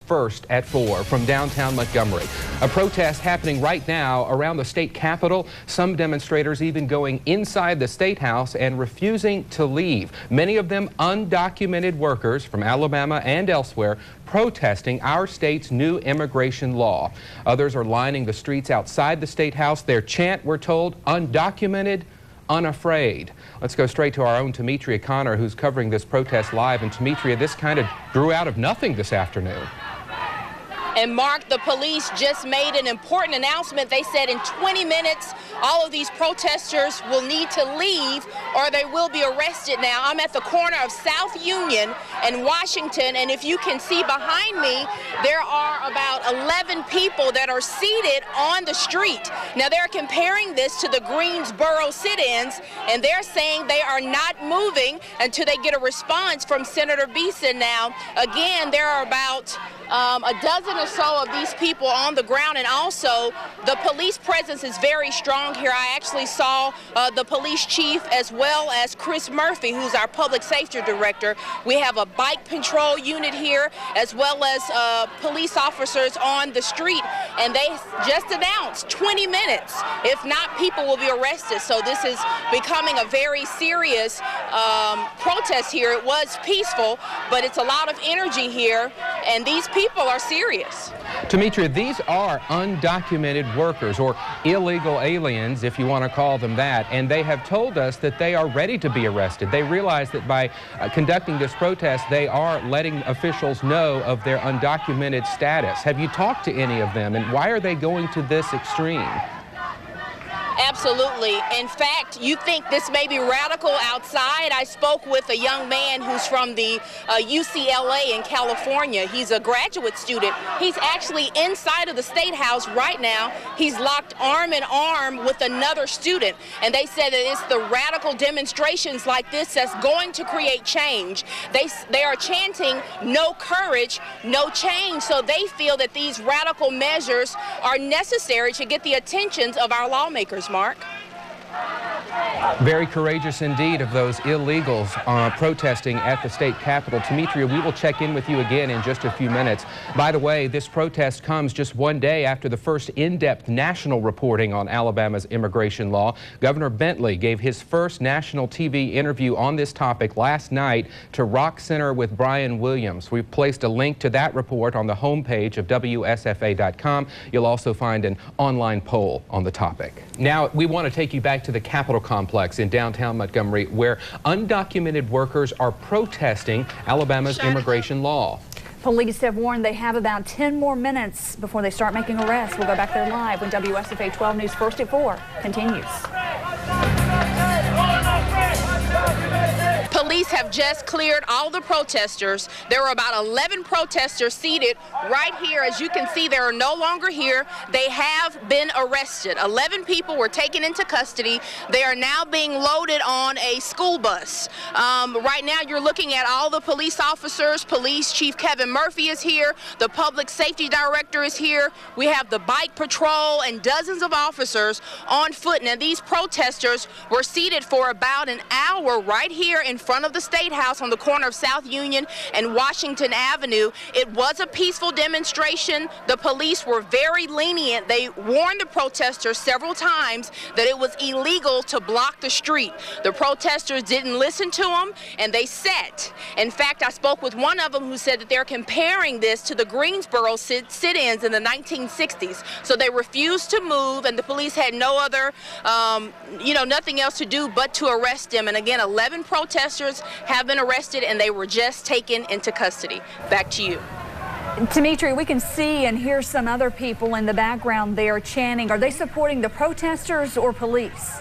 1st at 4 from downtown Montgomery. A protest happening right now around the state capitol. Some demonstrators even going inside the State House and refusing to leave. Many of them undocumented workers from Alabama and elsewhere protesting our state's new immigration law. Others are lining the streets outside the State House. Their chant, we're told, undocumented, unafraid. Let's go straight to our own Tametria Conner, who's covering this protest live. And Tametria, this kind of grew out of nothing this afternoon. And Mark, the police just made an important announcement. They said in 20 minutes, all of these protesters will need to leave or they will be arrested. Now, I'm at the corner of South Union and Washington, and if you can see behind me, there are about 11 people that are seated on the street. Now, they're comparing this to the Greensboro sit-ins, and they're saying they are not moving until they get a response from Senator Beeson. Now, again, there are about a dozen or so of these people on the ground, and also the police presence is very strong here. I actually saw the police chief as well as Chris Murphy, who's our public safety director. We have a bike patrol unit here as well as police officers on the street, and they just announced 20 minutes. If not, people will be arrested. So this is becoming a very serious protest here. It was peaceful, but it's a lot of energy here, and these people are serious. Tametria, these are undocumented workers, or illegal aliens, if you want to call them that, and they have told us that they are ready to be arrested. They realize that by conducting this protest, they are letting officials know of their undocumented status. Have you talked to any of them, and why are they going to this extreme? Absolutely. In fact, you think this may be radical outside. I spoke with a young man who's from the UCLA in California. He's a graduate student. He's actually inside of the State House right now. He's locked arm in arm with another student. And they said that it's the radical demonstrations like this that's going to create change. They are chanting no courage, no change. So they feel that these radical measures are necessary to get the attentions of our lawmakers, Mark. Very courageous indeed of those illegals protesting at the state capitol. Tametria, we will check in with you again in just a few minutes. By the way, this protest comes just one day after the first in-depth national reporting on Alabama's immigration law. Governor Bentley gave his first national TV interview on this topic last night to Rock Center with Brian Williams. We've placed a link to that report on the homepage of WSFA.com. You'll also find an online poll on the topic. Now, we want to take you back to the Capitol complex in downtown Montgomery, where undocumented workers are protesting Alabama's immigration law. Police have warned they have about 10 more minutes before they start making arrests. We'll go back there live when WSFA 12 News First at 4 continues. Police have just cleared all the protesters. There were about 11 protesters seated right here. As you can see, they are no longer here. They have been arrested. 11 people were taken into custody. They are now being loaded on a school bus. Right now, you're looking at all the police officers. Police Chief Kevin Murphy is here. The public safety director is here. We have the bike patrol and dozens of officers on foot. Now, these protesters were seated for about an hour right here in front of the State House on the corner of South Union and Washington Avenue. It was a peaceful demonstration. The police were very lenient. They warned the protesters several times that it was illegal to block the street. The protesters didn't listen to them, and they sat. In fact, I spoke with one of them who said that they're comparing this to the Greensboro sit-ins in the 1960s. So they refused to move, and the police had no other, nothing else to do but to arrest them. And again, 11 protesters have been arrested, and they were just taken into custody. Back to you. Tametria, we can see and hear some other people in the background there chanting. Are they supporting the protesters or police?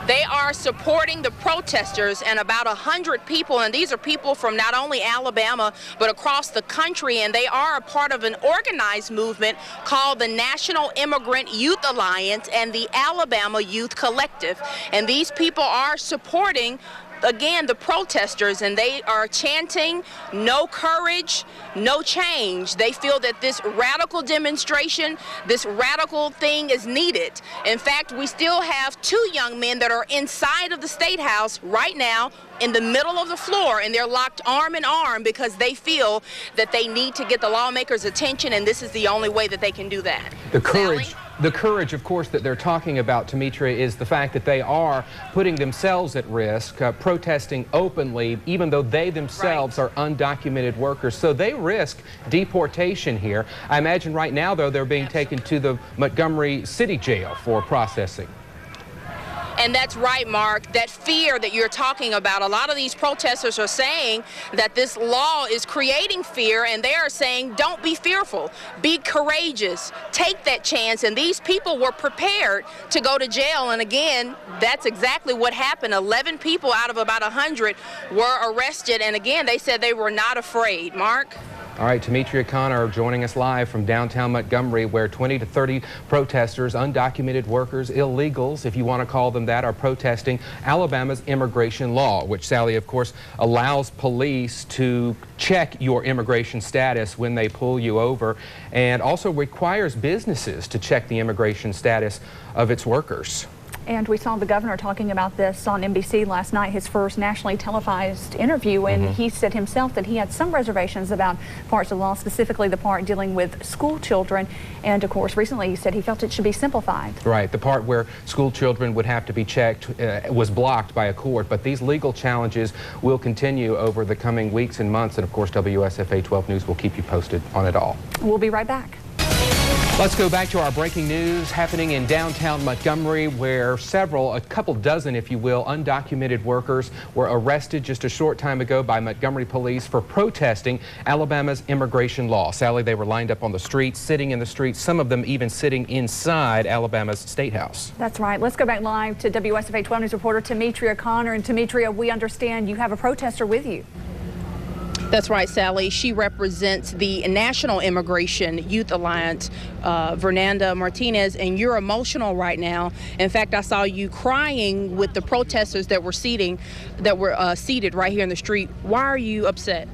They are supporting the protesters, and about 100 people, and these are people from not only Alabama but across the country, and they are a part of an organized movement called the National Immigrant Youth Alliance and the Alabama Youth Collective. And these people are supporting again, the protesters, and they are chanting, "No courage, no change." They feel that this radical demonstration, this radical thing is needed. In fact, we still have 2 young men that are inside of the State House right now in the middle of the floor, and they're locked arm in arm because they feel that they need to get the lawmakers' attention, and this is the only way that they can do that. The courage, of course, that they're talking about, Tametria, is the fact that they are putting themselves at risk, protesting openly, even though they themselves are undocumented workers. So they risk deportation here. I imagine right now, though, they're being taken to the Montgomery City Jail for processing. And that's right, Mark. That fear that you're talking about, a lot of these protesters are saying that this law is creating fear, and they are saying, don't be fearful, be courageous, take that chance. And these people were prepared to go to jail. And again, that's exactly what happened. 11 people out of about 100 were arrested. And again, they said they were not afraid. Mark? All right, Tametria Conner joining us live from downtown Montgomery, where 20 to 30 protesters, undocumented workers, illegals, if you want to call them that, are protesting Alabama's immigration law, which, Sally, of course, allows police to check your immigration status when they pull you over, and also requires businesses to check the immigration status of its workers. And we saw the governor talking about this on NBC last night, his first nationally televised interview, and he said himself that he had some reservations about parts of the law, specifically the part dealing with school children. And of course, recently he said he felt it should be simplified. Right. The part where school children would have to be checked was blocked by a court, but these legal challenges will continue over the coming weeks and months. And of course, WSFA 12 News will keep you posted on it all. We'll be right back. Let's go back to our breaking news happening in downtown Montgomery, where a couple dozen, if you will, undocumented workers were arrested just a short time ago by Montgomery police for protesting Alabama's immigration law. Sally, they were lined up on the streets, sitting in the streets, some of them even sitting inside Alabama's State House. That's right. Let's go back live to WSFA 12 News reporter Tametria Conner. And Tametria, we understand you have a protester with you. That's right, Sally. She represents the National Immigration Youth Alliance, Fernanda Martinez, and you're emotional right now. In fact, I saw you crying with the protesters that were seated right here in the street. Why are you upset?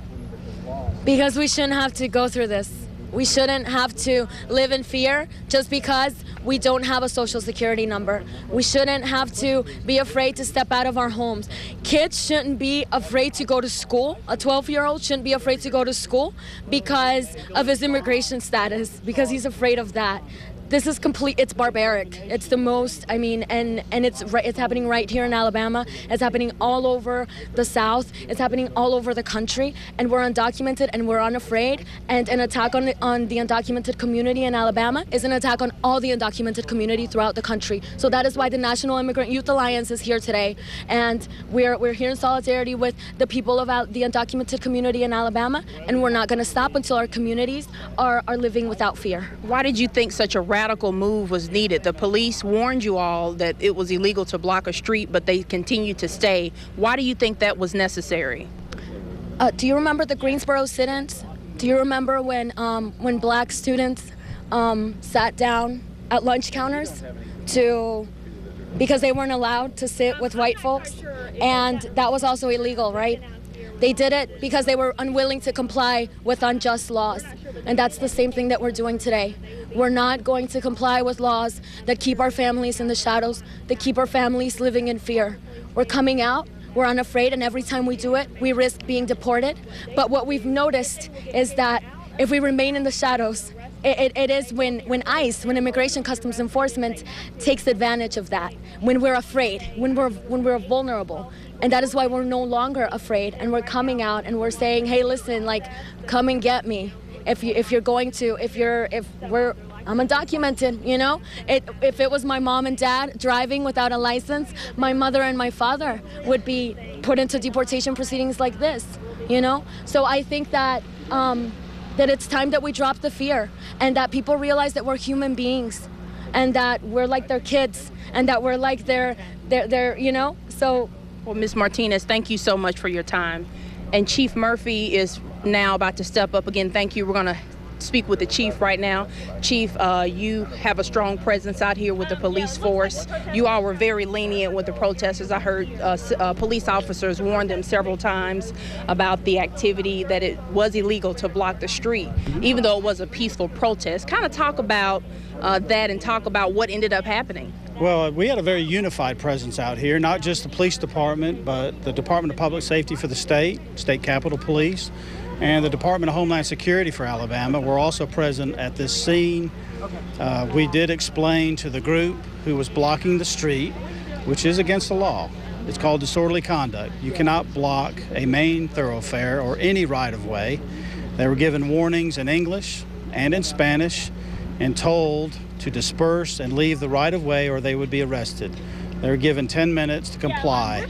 Because we shouldn't have to go through this. We shouldn't have to live in fear just because we don't have a social security number. We shouldn't have to be afraid to step out of our homes. Kids shouldn't be afraid to go to school. A 12-year-old shouldn't be afraid to go to school because of his immigration status, because he's afraid of that. This is it's barbaric. It's the most, I mean, and it's happening right here in Alabama. It's happening all over the South. It's happening all over the country, and we're undocumented and we're unafraid. And an attack on the undocumented community in Alabama is an attack on all the undocumented community throughout the country. So that is why the National Immigrant Youth Alliance is here today, and we're here in solidarity with the people of the undocumented community in Alabama, and we're not going to stop until our communities are living without fear. Why did you think such a radical move was needed? The police warned you all that it was illegal to block a street, but they continued to stay. Why do you think that was necessary? Do you remember the Greensboro sit-ins? Do you remember when black students sat down at lunch counters because they weren't allowed to sit with white folks? And that was also illegal, right? They did it because they were unwilling to comply with unjust laws. And that's the same thing that we're doing today. We're not going to comply with laws that keep our families in the shadows, that keep our families living in fear. We're coming out, we're unafraid, and every time we do it, we risk being deported. But what we've noticed is that if we remain in the shadows, it is when ICE, when Immigration Customs Enforcement, takes advantage of that, when we're afraid, when we're vulnerable. And that is why we're no longer afraid, and we're coming out and we're saying, hey, listen, like, come and get me. I'm undocumented, you know? If it was my mom and dad driving without a license, my mother and my father would be put into deportation proceedings like this, you know? So I think that it's time that we drop the fear, and that people realize that we're human beings, and that we're like their kids, and that we're like their you know? So. Well, Ms. Martinez, thank you so much for your time. And Chief Murphy is now about to step up again. Thank you. We're going to speak with the chief right now. Chief, you have a strong presence out here with the police force. You all were very lenient with the protesters. I heard police officers warn them several times about the activity, that it was illegal to block the street, even though it was a peaceful protest. Kind of talk about that and talk about what ended up happening. Well, we had a very unified presence out here, not just the police department, but the Department of Public Safety for the state Capitol Police, and the Department of Homeland Security for Alabama were also present at this scene. We did explain to the group who was blocking the street, which is against the law. It's called disorderly conduct. You cannot block a main thoroughfare or any right-of-way. They were given warnings in English and in Spanish and told to disperse and leave the right-of-way or they would be arrested. They were given 10 minutes to comply.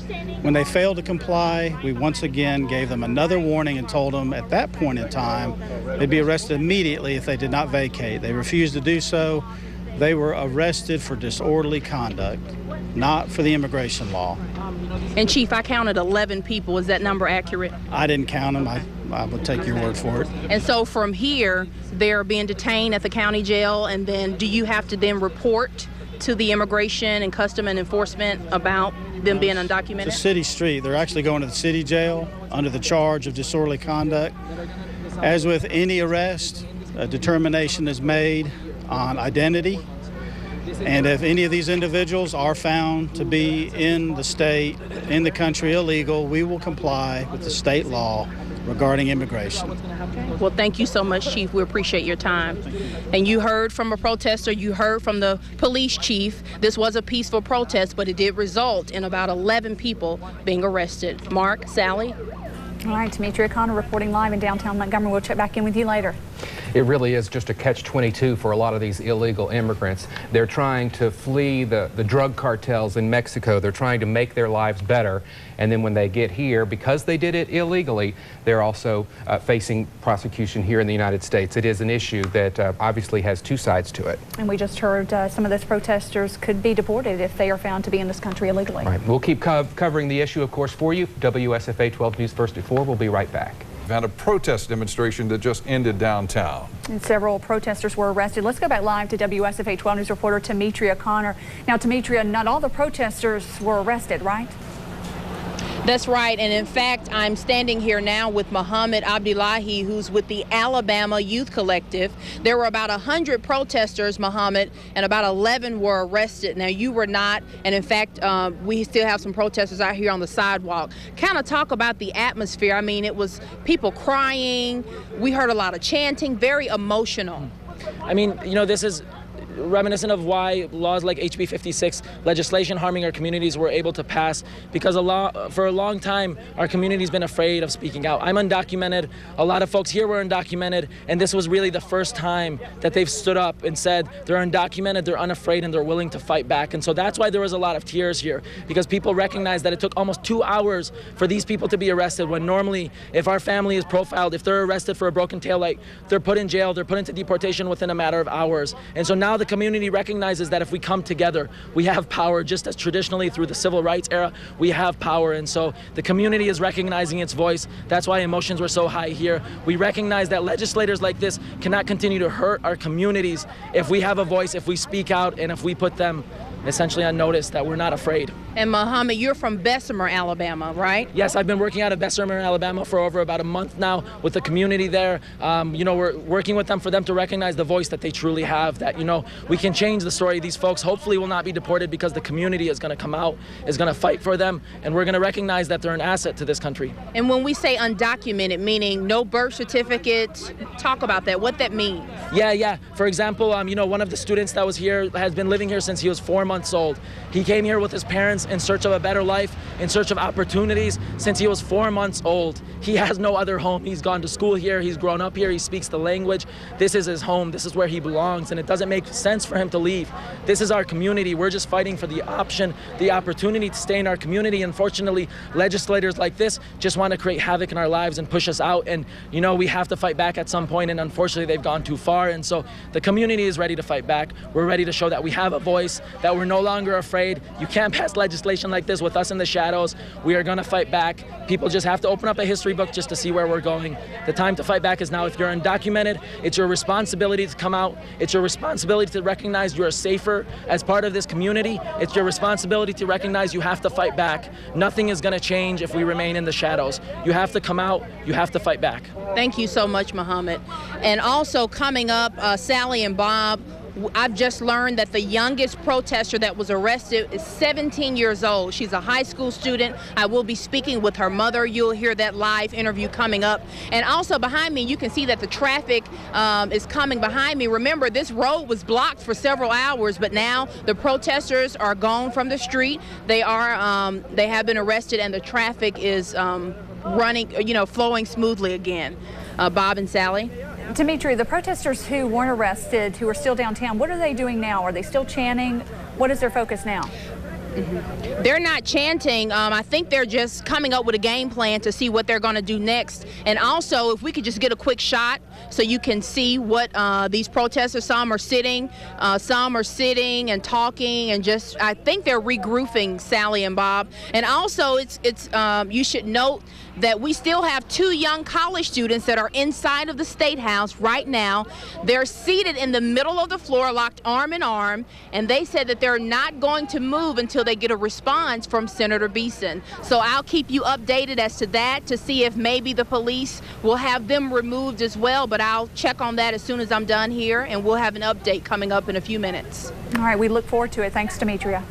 When they failed to comply, we once again gave them another warning and told them at that point in time they'd be arrested immediately if they did not vacate. They refused to do so. They were arrested for disorderly conduct, not for the immigration law. And Chief, I counted 11 people. Is that number accurate? I didn't count them. I will take your word for it. And so from here, they're being detained at the county jail, and then do you have to then report to the Immigration and Custom and Enforcement about them being undocumented? It's a city street. They're actually going to the city jail under the charge of disorderly conduct. As with any arrest, a determination is made on identity. And if any of these individuals are found to be in the state, in the country illegal, we will comply with the state law regarding immigration. Well, thank you so much, Chief. We appreciate your time. And you heard from a protester, you heard from the police chief. This was a peaceful protest, but it did result in about 11 people being arrested. Mark, Sally? All right, Tametria Conner reporting live in downtown Montgomery. We'll check back in with you later. It really is just a catch-22 for a lot of these illegal immigrants. They're trying to flee the drug cartels in Mexico. They're trying to make their lives better. And then when they get here, because they did it illegally, they're also facing prosecution here in the United States. It is an issue that obviously has two sides to it. And we just heard some of those protesters could be deported if they are found to be in this country illegally. Right. We'll keep covering the issue, of course, for you. WSFA 12 News First at 4. We'll be right back. We've had a protest demonstration that just ended downtown. And several protesters were arrested. Let's go back live to WSFA 12 News reporter Tametria Conner. Now, Tametria, not all the protesters were arrested, right? That's right, and in fact, I'm standing here now with Muhammad Abdullahi, who's with the Alabama Youth Collective. There were about 100 protesters, Muhammad, and about 11 were arrested. Now, you were not, and in fact, we still have some protesters out here on the sidewalk. Kind of talk about the atmosphere. I mean, it was people crying. We heard a lot of chanting, very emotional. I mean, you know, this is reminiscent of why laws like HB 56, legislation harming our communities, were able to pass, because for a long time our community's been afraid of speaking out. I'm undocumented, a lot of folks here were undocumented, and this was really the first time that they've stood up and said they're undocumented, they're unafraid, and they're willing to fight back. And so that's why there was a lot of tears here, because people recognize that it took almost 2 hours for these people to be arrested, when normally if our family is profiled, if they're arrested for a broken taillight, they're put in jail, they're put into deportation within a matter of hours. And so now the community recognizes that if we come together, we have power, just as traditionally through the civil rights era, we have power. And so the community is recognizing its voice. That's why emotions were so high here. We recognize that legislators like this cannot continue to hurt our communities if we have a voice, if we speak out, and if we put them essentially on notice that we're not afraid. And Muhammad, you're from Bessemer, Alabama, right? Yes, I've been working out of Bessemer, Alabama for over about a month now with the community there. You know, we're working with them for them to recognize the voice that they truly have, that, you know, we can change the story. These folks hopefully will not be deported because the community is going to come out, is going to fight for them, and we're going to recognize that they're an asset to this country. And when we say undocumented, meaning no birth certificate, talk about that, what that means. Yeah. For example, you know, one of the students that was here has been living here since he was 4 months old. He came here with his parents in search of a better life, in search of opportunities since he was 4 months old. He has no other home. He's gone to school here, he's grown up here, he speaks the language. This is his home, this is where he belongs, and it doesn't make sense for him to leave. This is our community. We're just fighting for the option, the opportunity to stay in our community. Unfortunately, legislators like this just want to create havoc in our lives and push us out, and you know, we have to fight back at some point, and unfortunately they've gone too far. And so the community is ready to fight back. We're ready to show that we have a voice, that we're We're no longer afraid. You can't pass legislation like this with us in the shadows. We are going to fight back. People just have to open up a history book just to see where we're going. The time to fight back is now. If you're undocumented, it's your responsibility to come out. It's your responsibility to recognize you're safer as part of this community. It's your responsibility to recognize you have to fight back. Nothing is going to change if we remain in the shadows. You have to come out. You have to fight back. Thank you so much, Muhammad. And also coming up, Sally and Bob, I've just learned that the youngest protester that was arrested is 17 years old. She's a high school student. I will be speaking with her mother. You'll hear that live interview coming up. And also behind me, you can see that the traffic is coming behind me. Remember, this road was blocked for several hours, but now the protesters are gone from the street. They have been arrested, and the traffic is running, flowing smoothly again. Bob and Sally. Tametria, the protesters who weren't arrested, who are still downtown, what are they doing now? Are they still chanting? What is their focus now? They're not chanting. I think they're just coming up with a game plan to see what they're going to do next. And also, if we could just get a quick shot so you can see what these protesters, some are sitting and talking, and just, I think they're regrouping, Sally and Bob. And also, you should note that we still have 2 young college students that are inside of the State House right now. They're seated in the middle of the floor, locked arm in arm, and they said that they're not going to move until they get a response from Senator Beeson. So I'll keep you updated as to that, to see if maybe the police will have them removed as well, but I'll check on that as soon as I'm done here, and we'll have an update coming up in a few minutes. All right, we look forward to it. Thanks, Tametria.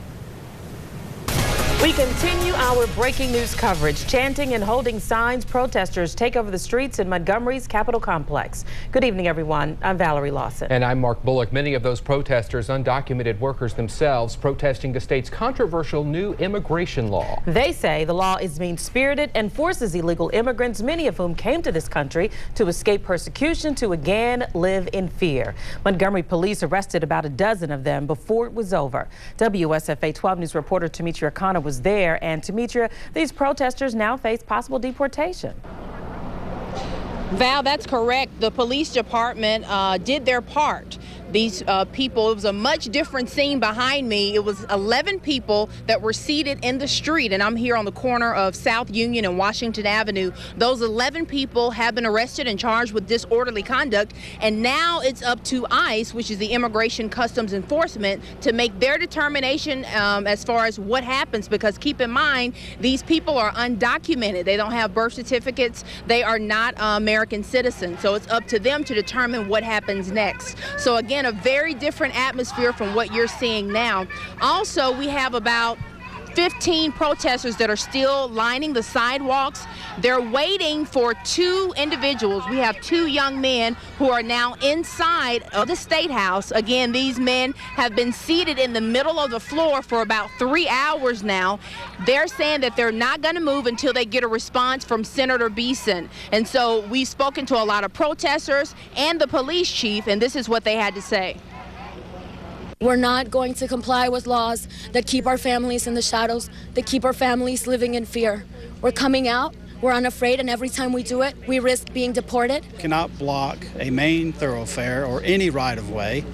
We continue our breaking news coverage. Chanting and holding signs, protesters take over the streets in Montgomery's Capitol complex. Good evening, everyone. I'm Valerie Lawson. And I'm Mark Bullock. Many of those protesters, undocumented workers themselves, protesting the state's controversial new immigration law. They say the law is mean-spirited and forces illegal immigrants, many of whom came to this country to escape persecution, to again live in fear. Montgomery police arrested about a dozen of them before it was over. WSFA 12 News reporter Tametria Conner was there. And Tametria, these protesters now face possible deportation. Val, that's correct. The police department did their part. These people, it was a much different scene behind me. It was 11 people that were seated in the street, and I'm here on the corner of South Union and Washington Avenue. Those 11 people have been arrested and charged with disorderly conduct, and now it's up to ICE, which is the Immigration Customs Enforcement, to make their determination as far as what happens, because keep in mind, these people are undocumented. They don't have birth certificates. They are not American citizens, so it's up to them to determine what happens next. So again, a very different atmosphere from what you're seeing now. Also, we have about 15 protesters that are still lining the sidewalks. They're waiting for 2 individuals. We have 2 young men who are now inside of the State House. Again, these men have been seated in the middle of the floor for about 3 hours now. They're saying that they're not going to move until they get a response from Senator Beeson. And so we've spoken to a lot of protesters and the police chief, and this is what they had to say. We're not going to comply with laws that keep our families in the shadows, that keep our families living in fear. We're coming out, we're unafraid, and every time we do it, we risk being deported. Cannot block a main thoroughfare or any right-of-way.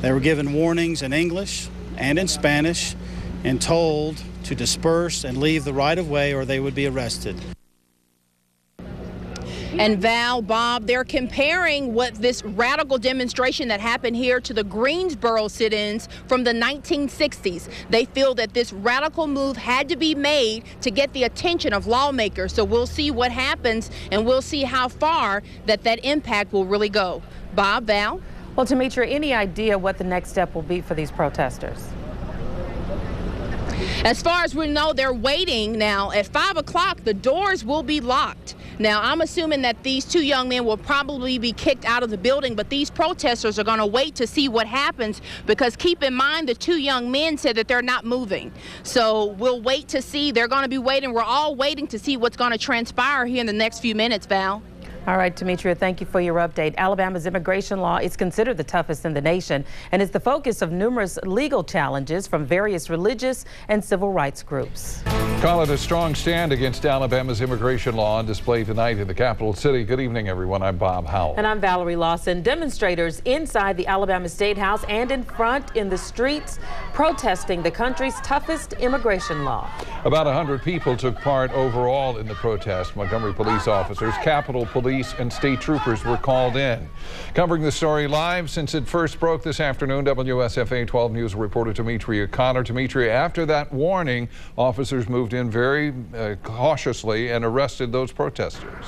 They were given warnings in English and in Spanish and told to disperse and leave the right-of-way or they would be arrested. And Val, Bob, they're comparing what this radical demonstration that happened here to the Greensboro sit-ins from the 1960s. They feel that this radical move had to be made to get the attention of lawmakers. So we'll see what happens, and we'll see how far that impact will really go. Bob, Val? Well, Tametria, any idea what the next step will be for these protesters? As far as we know, they're waiting now. At 5 o'clock, the doors will be locked. Now, I'm assuming that these 2 young men will probably be kicked out of the building, but these protesters are going to wait to see what happens, because keep in mind, the 2 young men said that they're not moving. So we'll wait to see. They're going to be waiting. We're all waiting to see what's going to transpire here in the next few minutes, Val. All right, Tametria, thank you for your update. Alabama's immigration law is considered the toughest in the nation and is the focus of numerous legal challenges from various religious and civil rights groups. Call it a strong stand against Alabama's immigration law on display tonight in the capital city. Good evening, everyone. I'm Bob Howell. And I'm Valerie Lawson. Demonstrators inside the Alabama State House and in front in the streets protesting the country's toughest immigration law. About 100 people took part overall in the protest. Montgomery police officers, Capitol Police, and state troopers were called in. Covering the story live since it first broke this afternoon, WSFA-12 News reporter Tametria Conner. Tametria, after that warning, officers moved in very cautiously and arrested those protesters.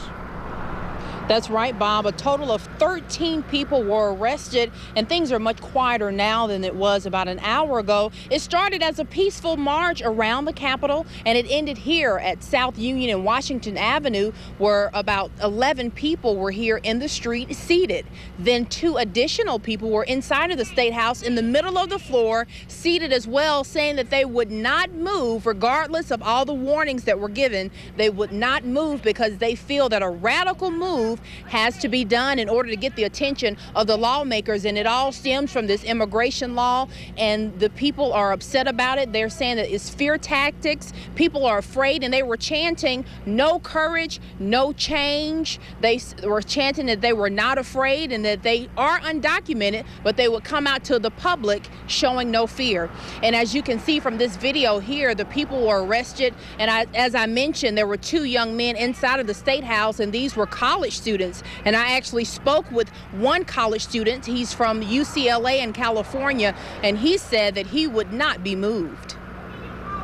That's right, Bob. A total of 13 people were arrested, and things are much quieter now than it was about an hour ago. It started as a peaceful march around the Capitol, and it ended here at South Union and Washington Avenue, where about 11 people were here in the street seated. Then 2 additional people were inside of the State House in the middle of the floor, seated as well, saying that they would not move regardless of all the warnings that were given. They would not move because they feel that a radical move has to be done in order to get the attention of the lawmakers, and it all stems from this immigration law, and the people are upset about it. They're saying that it's fear tactics. People are afraid, and they were chanting no courage, no change. They were chanting that they were not afraid and that they are undocumented, but they would come out to the public showing no fear. And as you can see from this video here, the people were arrested, and as I mentioned, there were 2 young men inside of the State House, and these were college students. And I actually spoke with one college student. He's from UCLA in California, and he said that he would not be moved.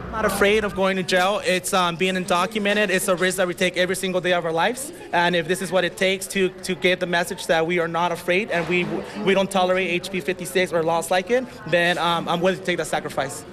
I'm not afraid of going to jail. It's being undocumented. It's a risk that we take every single day of our lives. And if this is what it takes to get the message that we are not afraid and we don't tolerate HB 56 or laws like it, then I'm willing to take that sacrifice.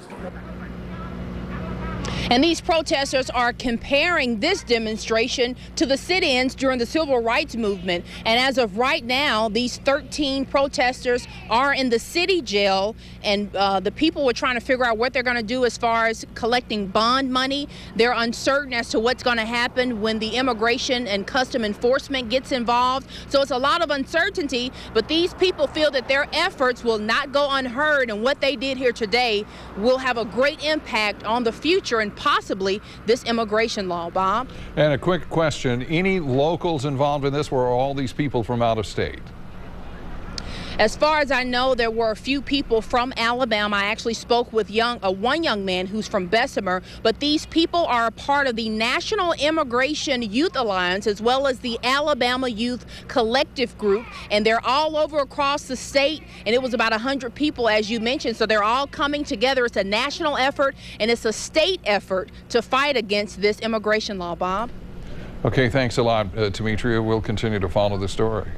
And these protesters are comparing this demonstration to the sit-ins during the civil rights movement. And as of right now, these 13 protesters are in the city jail, and the people were trying to figure out what they're going to do as far as collecting bond money. They're uncertain as to what's going to happen when the immigration and custom enforcement gets involved. So it's a lot of uncertainty, but these people feel that their efforts will not go unheard, and what they did here today will have a great impact on the future and possibly this immigration law. Bob? And a quick question, any locals involved in this, or are all these people from out of state? As far as I know, there were a few people from Alabama. I actually spoke with one young man who's from Bessemer, but these people are a part of the National Immigration Youth Alliance as well as the Alabama Youth Collective Group, and they're all over across the state, and it was about 100 people, as you mentioned, so they're all coming together. It's a national effort, and it's a state effort to fight against this immigration law. Bob? Okay, thanks a lot, Tametria. We'll continue to follow the story.